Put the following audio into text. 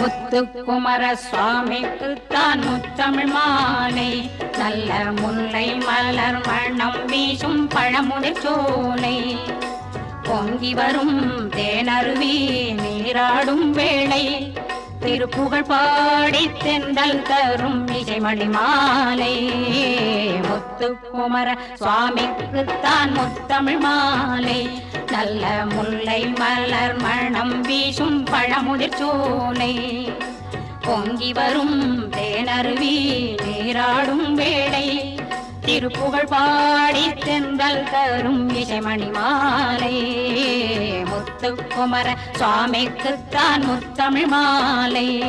முத்துக்குமர சுவாமிக்குத்தான் முத்தமிழ் மாலை. நல்ல முல்லை மலர் மணம் வீசும் பழமுதிர் சோலை. பொங்கி வரும் தேனருவி நீராடும் வேளை. திருப்புகழ் பாடி தென்றல் தரும் இசைமணி மாலை. முத்துக்குமர சுவாமிக்குத்தான் முத்தமிழ் மாலை. நல்ல முல்லை மலர் மணம் வீசும் பழமுதிர் சோலை. பொங்கி வரும் தேனருவி நீராடும் வேளை. திருப்புகழ் பாடி தென்றல் தரும் இசைமணி மாலை. முத்துக்குமர சுவாமிக்குத்தான் முத்தமிழ் மாலை.